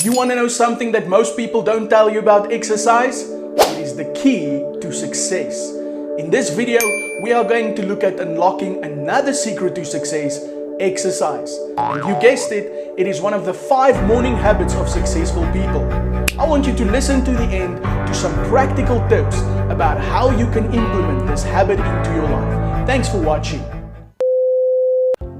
You want to know something that most people don't tell you about exercise? It is the key to success. In this video, we are going to look at unlocking another secret to success: exercise. And you guessed it, it is one of the 5 morning habits of successful people. I want you to listen to the end to some practical tips about how you can implement this habit into your life. Thanks for watching.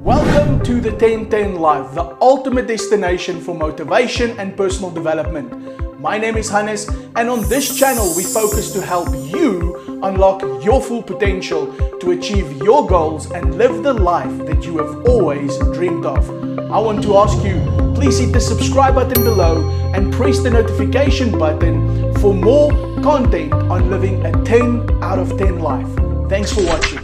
Welcome to the 10-10 Life, the ultimate destination for motivation and personal development. My name is Hannes, and on this channel we focus to help you unlock your full potential to achieve your goals and live the life that you have always dreamed of. I want to ask you, please hit the subscribe button below and press the notification button for more content on living a 10 out of 10 life. Thanks for watching.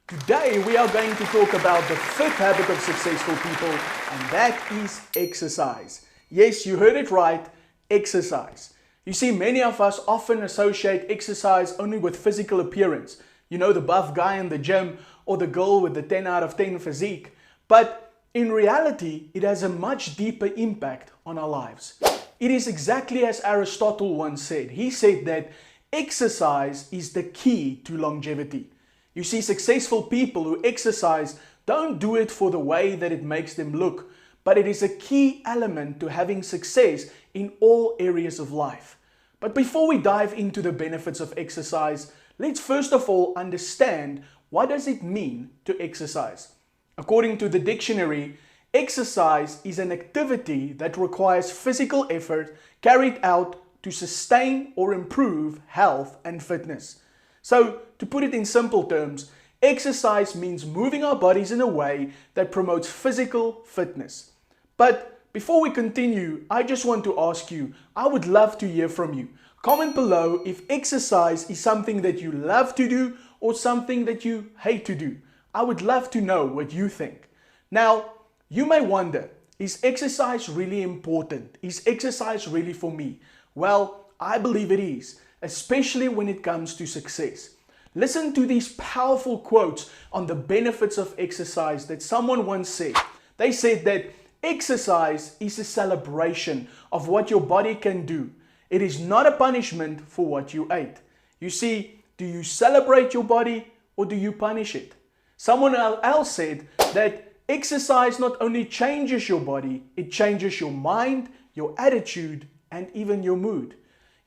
Today we are going to talk about the 5th habit of successful people, and that is exercise. Yes, you heard it right, exercise. You see, many of us often associate exercise only with physical appearance. You know, the buff guy in the gym or the girl with the 10 out of 10 physique. But in reality, it has a much deeper impact on our lives. It is exactly as Aristotle once said. He said that exercise is the key to longevity. You see, successful people who exercise don't do it for the way that it makes them look, but it is a key element to having success in all areas of life. But before we dive into the benefits of exercise, let's first of all understand, what does it mean to exercise? According to the dictionary, exercise is an activity that requires physical effort carried out to sustain or improve health and fitness. So, to put it in simple terms, exercise means moving our bodies in a way that promotes physical fitness. But before we continue, I just want to ask you, I would love to hear from you. Comment below if exercise is something that you love to do or something that you hate to do. I would love to know what you think. Now, you may wonder, is exercise really important? Is exercise really for me? Well, I believe it is, especially when it comes to success. Listen to these powerful quotes on the benefits of exercise that someone once said. They said that exercise is a celebration of what your body can do. It is not a punishment for what you ate. You see, do you celebrate your body or do you punish it? Someone else said that exercise not only changes your body, it changes your mind, your attitude, and even your mood.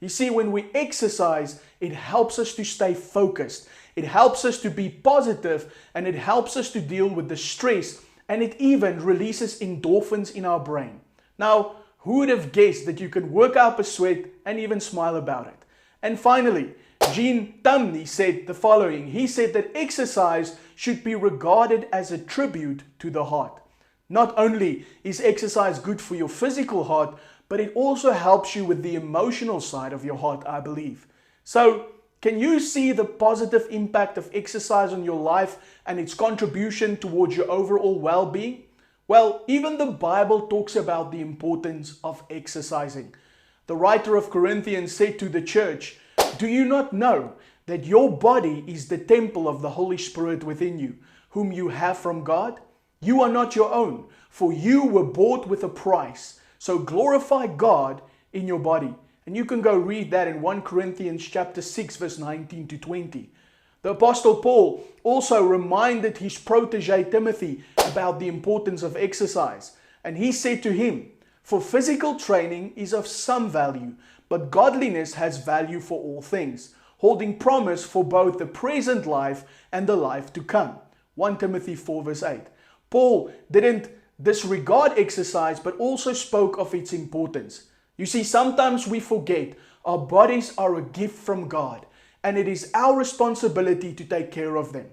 You see, when we exercise, it helps us to stay focused. It helps us to be positive, and it helps us to deal with the stress, and it even releases endorphins in our brain. Now, who would have guessed that you can work up a sweat and even smile about it? And finally, Gene Tumney said the following. He said that exercise should be regarded as a tribute to the heart. Not only is exercise good for your physical heart, but it also helps you with the emotional side of your heart, I believe. So, can you see the positive impact of exercise on your life and its contribution towards your overall well-being? Well, even the Bible talks about the importance of exercising. The writer of Corinthians said to the church, "Do you not know that your body is the temple of the Holy Spirit within you, whom you have from God? You are not your own, for you were bought with a price. So glorify God in your body." And you can go read that in 1 Corinthians chapter 6 verse 19 to 20. The Apostle Paul also reminded his protege Timothy about the importance of exercise. And he said to him, "For physical training is of some value, but godliness has value for all things, holding promise for both the present life and the life to come." 1 Timothy 4 verse 8. Paul didn't disregard exercise, but also spoke of its importance. You see, sometimes we forget our bodies are a gift from God, and it is our responsibility to take care of them.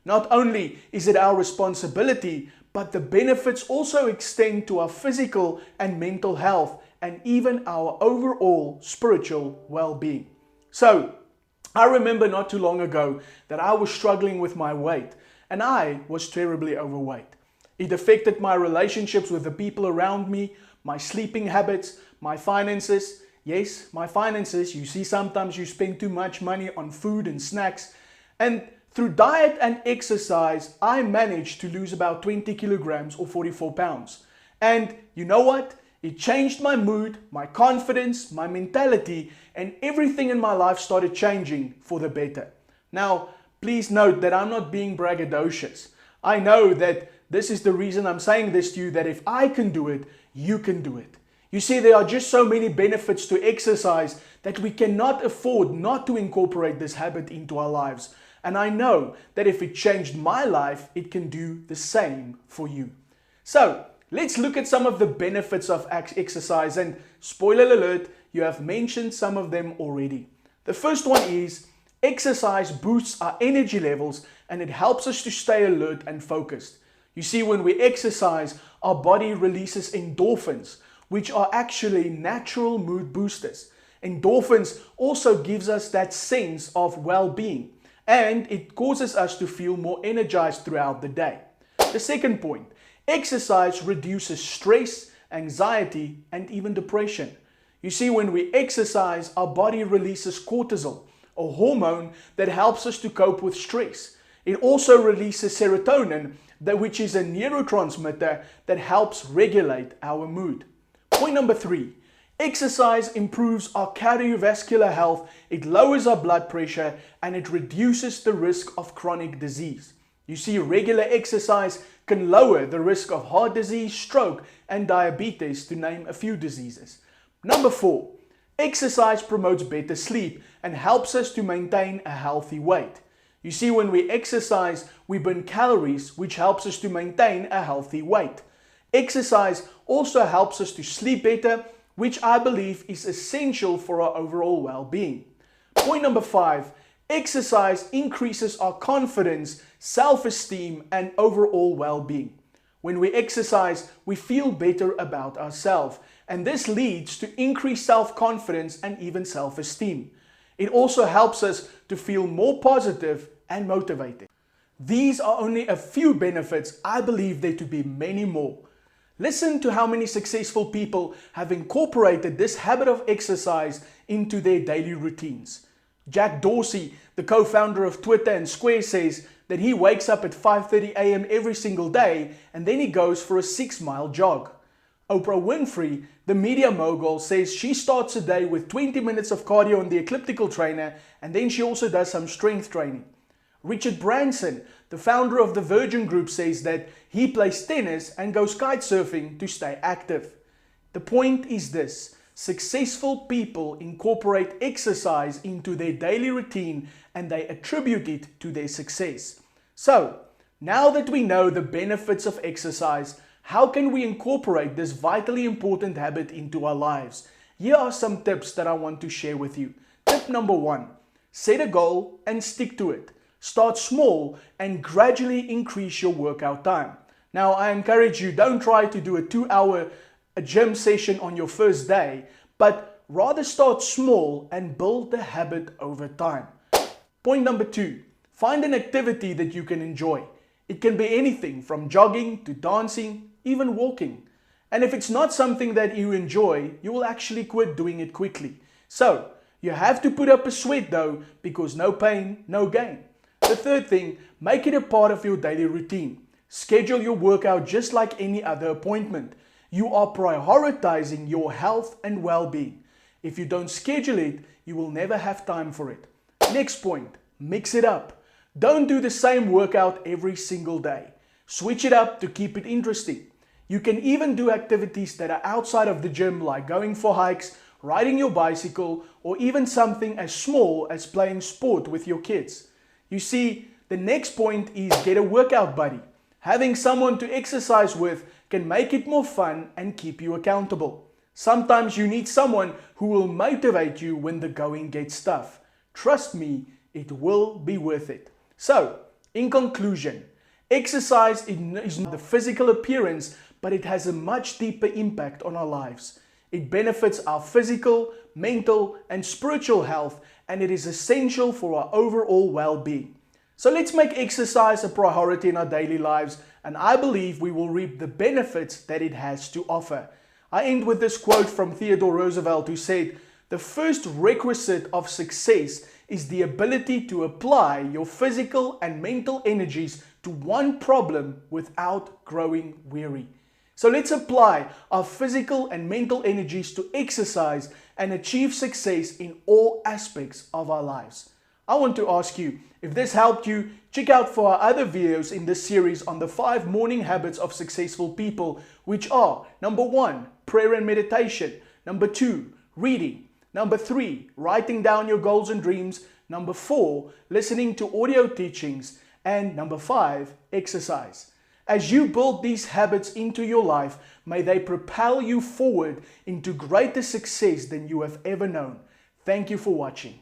Not only is it our responsibility, but the benefits also extend to our physical and mental health, and even our overall spiritual well-being. So, I remember not too long ago that I was struggling with my weight, and I was terribly overweight. It affected my relationships with the people around me, my sleeping habits, my finances. Yes, my finances. You see, sometimes you spend too much money on food and snacks. And through diet and exercise, I managed to lose about 20 kilograms or 44 pounds. And you know what? It changed my mood, my confidence, my mentality, and everything in my life started changing for the better. Now, please note that I'm not being braggadocious. I know that this is the reason I'm saying this to you, that if I can do it, you can do it. You see, there are just so many benefits to exercise that we cannot afford not to incorporate this habit into our lives. And I know that if it changed my life, it can do the same for you. So, let's look at some of the benefits of exercise, and spoiler alert, you have mentioned some of them already. The first one is exercise boosts our energy levels and it helps us to stay alert and focused. You see, when we exercise, our body releases endorphins, which are actually natural mood boosters. Endorphins also gives us that sense of well-being, and it causes us to feel more energized throughout the day. The second point, exercise reduces stress, anxiety, and even depression. You see, when we exercise, our body releases cortisol, a hormone that helps us to cope with stress. It also releases serotonin, which is a neurotransmitter that helps regulate our mood. Point number 3, exercise improves our cardiovascular health, it lowers our blood pressure, and it reduces the risk of chronic disease. You see, regular exercise can lower the risk of heart disease, stroke, and diabetes, to name a few diseases. Number 4, exercise promotes better sleep and helps us to maintain a healthy weight. You see, when we exercise, we burn calories, which helps us to maintain a healthy weight. Exercise also helps us to sleep better, which I believe is essential for our overall well-being. Point number 5, exercise increases our confidence, self-esteem, and overall well-being. When we exercise, we feel better about ourselves, and this leads to increased self-confidence and even self-esteem. It also helps us to feel more positive and motivated. These are only a few benefits. I believe there to be many more. Listen to how many successful people have incorporated this habit of exercise into their daily routines. Jack Dorsey, the co-founder of Twitter and Square, says that he wakes up at 5:30 a.m. every single day and then he goes for a 6-mile jog. Oprah Winfrey, the media mogul, says she starts a day with 20 minutes of cardio on the elliptical trainer, and then she also does some strength training. Richard Branson, the founder of the Virgin Group, says that he plays tennis and goes kite surfing to stay active. The point is this: successful people incorporate exercise into their daily routine and they attribute it to their success. So, now that we know the benefits of exercise, how can we incorporate this vitally important habit into our lives? Here are some tips that I want to share with you. Tip number 1, set a goal and stick to it. Start small and gradually increase your workout time. Now, I encourage you, don't try to do a 2-hour gym session on your first day, but rather start small and build the habit over time. Point number 2, find an activity that you can enjoy. It can be anything from jogging to dancing, even walking. And if it's not something that you enjoy, you will actually quit doing it quickly. So, you have to put up a sweat though, because no pain, no gain. The third thing, make it a part of your daily routine. Schedule your workout just like any other appointment. You are prioritizing your health and well-being. If you don't schedule it, you will never have time for it. Next point, mix it up. Don't do the same workout every single day. Switch it up to keep it interesting. You can even do activities that are outside of the gym, like going for hikes, riding your bicycle, or even something as small as playing sport with your kids. You see, the next point is get a workout buddy. Having someone to exercise with can make it more fun and keep you accountable. Sometimes you need someone who will motivate you when the going gets tough. Trust me, it will be worth it. So, in conclusion, exercise is not the physical appearance, but it has a much deeper impact on our lives. It benefits our physical, mental, and spiritual health, and it is essential for our overall well-being. So let's make exercise a priority in our daily lives, and I believe we will reap the benefits that it has to offer. I end with this quote from Theodore Roosevelt, who said, "The first requisite of success is the ability to apply your physical and mental energies to one problem without growing weary." So let's apply our physical and mental energies to exercise and achieve success in all aspects of our lives. I want to ask you, if this helped you, check out for our other videos in this series on the 5 morning habits of successful people, which are: number 1, prayer and meditation; number 2, reading; number 3, writing down your goals and dreams; number 4, listening to audio teachings; and number 5, exercise. As you build these habits into your life, may they propel you forward into greater success than you have ever known. Thank you for watching.